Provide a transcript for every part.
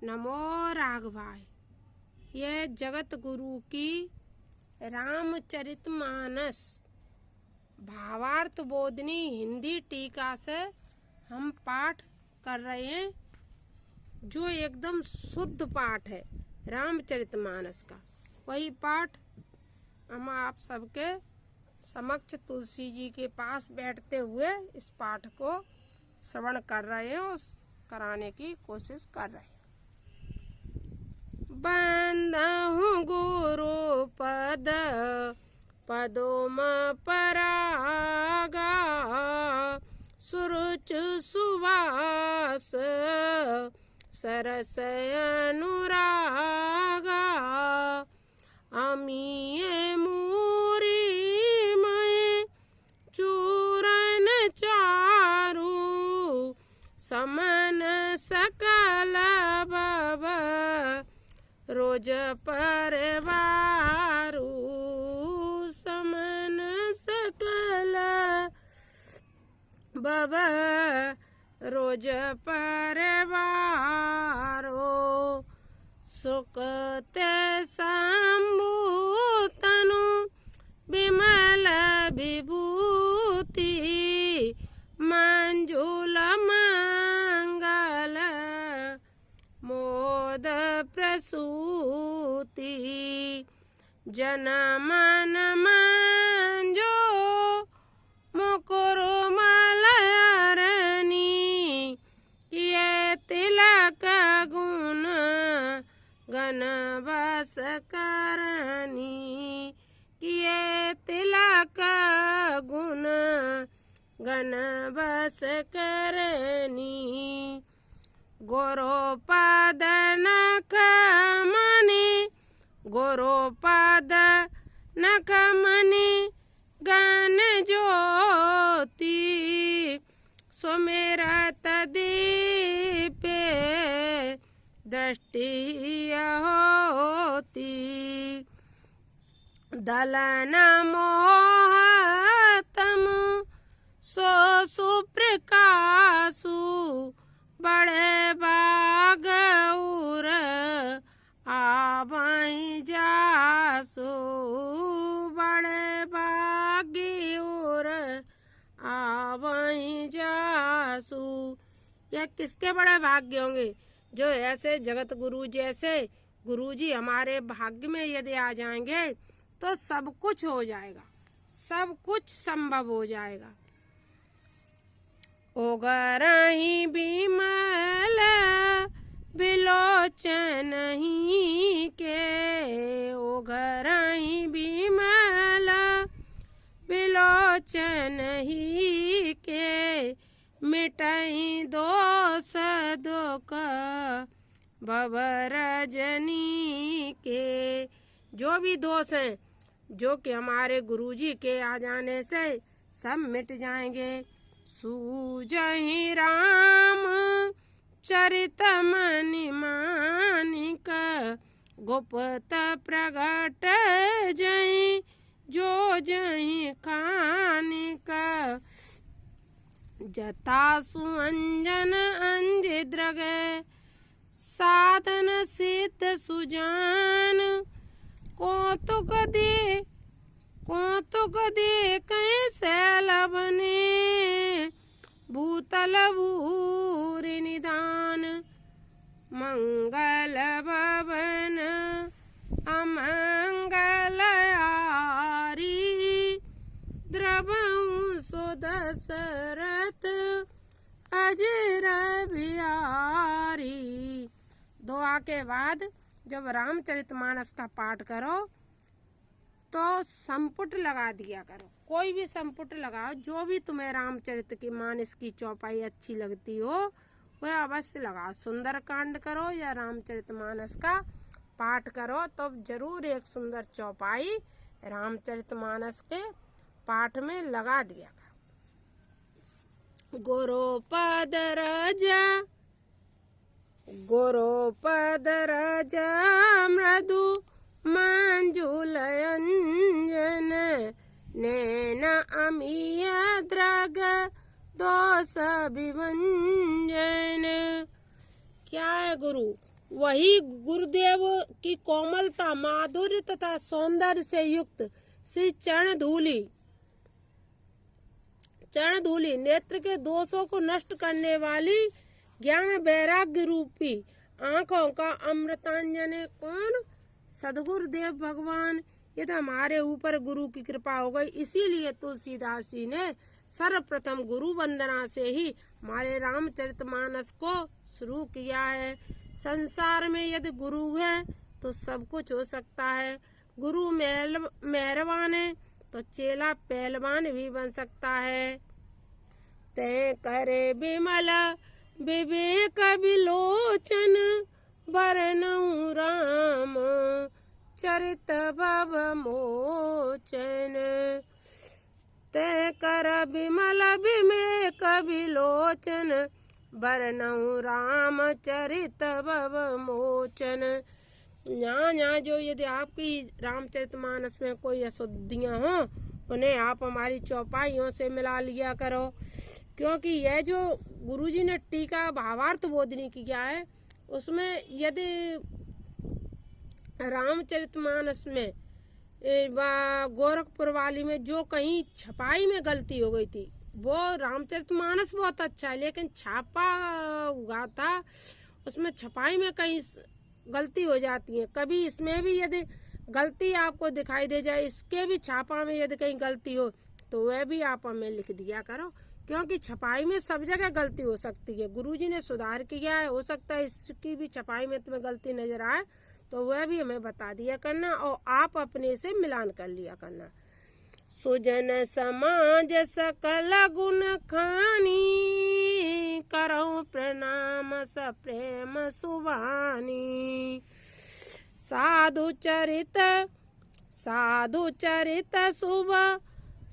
नमो राघवाय। यह जगत गुरु की रामचरितमानस भावार्थ बोधनी हिंदी टीका से हम पाठ कर रहे हैं, जो एकदम शुद्ध पाठ है रामचरितमानस का। वही पाठ हम आप सबके समक्ष तुलसी जी के पास बैठते हुए इस पाठ को श्रवण कर रहे हैं और कराने की कोशिश कर रहे हैं। बंदहु गुरु पद पदोम परागा, सुरुच सुवास सरस अनुरागा। अमीय मूरी मय चूरन चारु, समन सकल बब रोज परवारू। समन सकल बब रोज परवारो। सुख ते शंभु तनु विमल विभूति, मंजुल मंगल मोद प्रसूति। जन मन मंजो मुकुर मलयरनी, किए तिलक गुण गण बस करनी। किए तिलक गुण गण बस करनी। गोरोपद नख मणि, गोरोपद नख मणि गण ज्योति। सुमिरत दीपे दृष्टि होती, दलन मोहतम सो सुप्रकाशु। बड़े बाग उर आवहीं जासु, बड़े बागी उर आवहीं जासु। यह किसके बड़े भाग्य होंगे? जो ऐसे जगत गुरु जैसे गुरु जी हमारे भाग्य में यदि आ जाएंगे तो सब कुछ हो जाएगा, सब कुछ संभव हो जाएगा। ओगरहि बिमल बिलोचन ही के, ओगरहि बिमल बिलोचन ही के। मिटहि दोष दुख भव रजनी के। जो भी दोष हैं जो कि हमारे गुरुजी के आ जाने से सब मिट जाएंगे। सूझहि राम चरित मनि मानिक, गुप्त प्रगट जहि जो जहि खानिक। जता सुअंजन अंज द्रग, साधन सिद्ध सुजान। कौतुक दे कहीं सैल बने, भूतल भूरि निदान। मंगल भवन अमंगल आरी, द्रवहु सो दशरथ अजर बिहारी। दुआ के बाद जब रामचरितमानस का पाठ करो तो संपुट लगा दिया करो, कोई भी संपुट लगाओ। जो भी तुम्हें रामचरित की मानस की चौपाई अच्छी लगती हो वह अवश्य लगाओ। सुंदरकांड करो या रामचरितमानस का पाठ करो तो जरूर एक सुंदर चौपाई रामचरितमानस के पाठ में लगा दिया करो। गोरोपद राजा, गोरोपद राजा मृदु मंजुल अंजन। नैन अमीय द्रग दोष विभंजन। क्या है गुरु? वही गुरुदेव की कोमलता, माधुर्य तथा सौंदर्य से युक्त श्री चरण धूलि नेत्र के दोषों को नष्ट करने वाली ज्ञान वैराग्य रूपी आंखों का अमृतांजन कौन? सदगुरुदेव भगवान। ये तो हमारे ऊपर गुरु की कृपा हो गई। इसीलिए तुलसीदास जी ने सर्वप्रथम गुरु वंदना से ही हमारे रामचरितमानस को शुरू किया है। संसार में यदि गुरु है तो सब कुछ हो सकता है। गुरु मेहरबान है तो चेला पहलवान भी बन सकता है। तय करे विमल विवेक विलोचन बरनऊ राम चरित भव मोचन। तय कर विमल विवेक विलोचन बरनऊ राम चरित भव मोचन। यहाँ जो यदि आपकी रामचरितमानस में कोई अशुद्धियाँ हों उन्हें आप हमारी चौपाइयों से मिला लिया करो, क्योंकि यह जो गुरुजी ने टीका भावार्थ बोधनी किया है उसमें यदि रामचरितमानस में गोरखपुर वाली में जो कहीं छपाई में गलती हो गई थी, वो रामचरितमानस बहुत अच्छा है लेकिन छापा हुआ था उसमें छपाई में कहीं गलती हो जाती है। कभी इसमें भी यदि गलती आपको दिखाई दे जाए, इसके भी छापा में यदि कहीं गलती हो तो वह भी आप हमें लिख दिया करो, क्योंकि छपाई में सब जगह गलती हो सकती है। गुरुजी ने सुधार किया है, हो सकता है इसकी भी छपाई में तुम्हें गलती नजर आए तो वह भी हमें बता दिया करना और आप अपने से मिलान कर लिया करना। सुजन समाज सकल गुण खानी करहु प्रणाम सप्रेम सुबानी। साधु चरित शुभ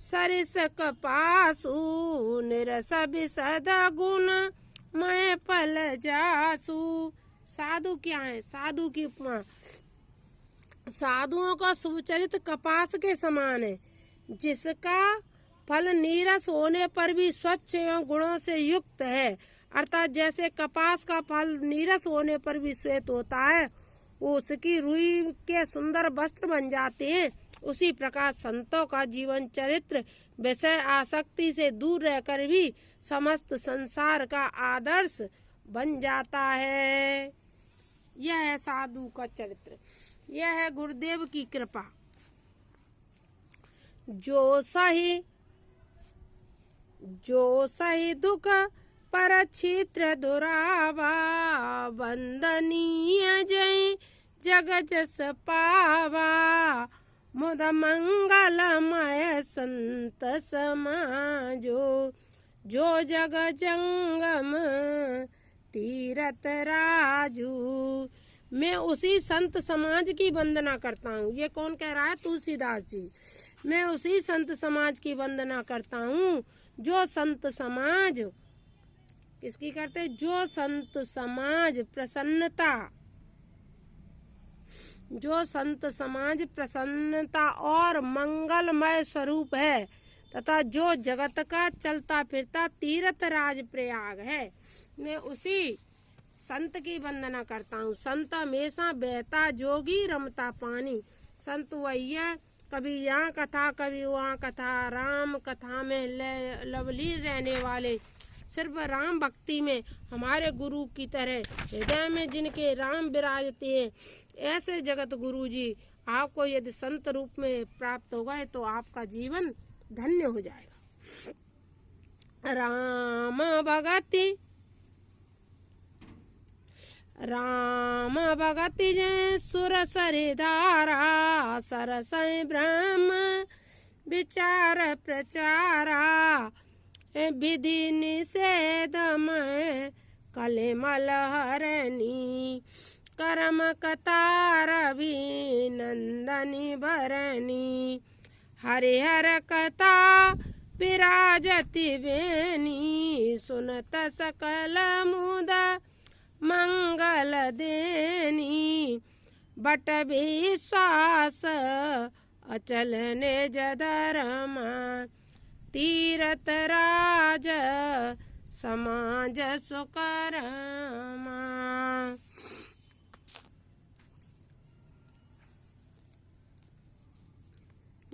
सरिस कपासु निरस विशद गुण मैं पल जासु। साधु क्या है? साधु की उपमा साधुओं का शुभचरित कपास के समान है, जिसका फल नीरस होने पर भी स्वच्छ एवं गुणों से युक्त है। अर्थात जैसे कपास का फल नीरस होने पर भी श्वेत होता है, उसकी रुई के सुंदर वस्त्र बन जाते हैं, उसी प्रकार संतों का जीवन चरित्र विषय आसक्ति से दूर रहकर भी समस्त संसार का आदर्श बन जाता है। यह है साधु का चरित्र, यह है गुरुदेव की कृपा। जो सही दुख पर क्षेत्र दुरावा वंदनीय जय जग जस पावा। मुद मंगलमय संत समाजो जो जग जंगम तीरथ राजू। मैं उसी संत समाज की वंदना करता हूँ। ये कौन कह रहा है? तुलसीदास जी। मैं उसी संत समाज की वंदना करता हूँ जो संत समाज किसकी करते? जो संत समाज प्रसन्नता और मंगलमय स्वरूप है तथा जो जगत का चलता फिरता तीर्थ राज प्रयाग है। मैं उसी संत की वंदना करता हूँ। संत हमेशा बहता जोगी रमता पानी। संत वही है, कभी यहाँ कथा कभी वहाँ कथा, राम कथा में लवलीन रहने वाले, सिर्फ राम भक्ति में हमारे गुरु की तरह हृदय में जिनके राम विराजते हैं, ऐसे जगत गुरु जी आपको यदि संत रूप में प्राप्त हो गए तो आपका जीवन धन्य हो जाएगा। राम भगति जय सुर सरिधारा सरस ब्रह्म विचार प्रचारा। विधि निषेध में कलिमल हरणी कर्म कतार नंदनी भरणी। हरिहर कथा विराजति बेनी सुनत सकल मुद मंगल देनी। बट विश्वास अचल निज धर्मा तीरथ राज समाज सुकर्मा।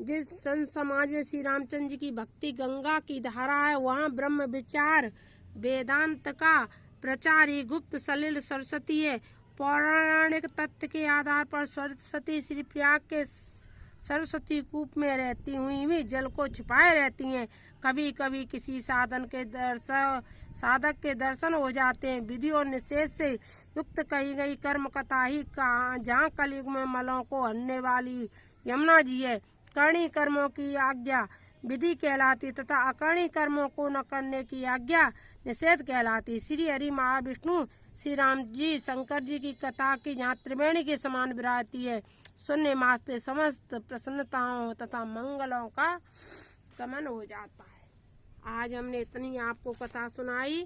जिस संत समाज में श्री रामचंद्र जी की भक्ति गंगा की धारा है, वहाँ ब्रह्म विचार वेदांत का प्रचार ही गुप्त सलिल सरस्वती है। पौराणिक तथ्य के आधार पर सरस्वती श्री प्रयाग के सरस्वती कूप में रहती हुई भी जल को छिपाए रहती हैं। कभी कभी किसी साधक के दर्शन हो जाते हैं। विधि और निषेध से युक्त कही गई कर्म कथा ही जहाँ कलयुग में मलों को हरने वाली यमुना जी है। करणी कर्मों की आज्ञा विधि कहलाती तथा अकर्णी कर्मों को न करने की आज्ञा निषेध कहलाती। श्री हरि महाविष्णु श्री राम जी शंकर जी की कथा की जहाँ त्रिवेणी के समान विराजती है। शून्य मास से समस्त प्रसन्नताओं तथा मंगलों का समन हो जाता है। आज हमने इतनी आपको कथा सुनाई।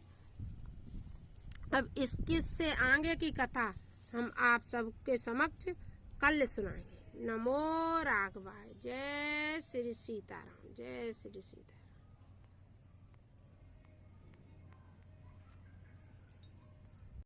अब इससे आगे की कथा हम आप सबके समक्ष कल सुनाएंगे। नमो राघवाय। जय श्री सीताराम। जय श्री सीताराम।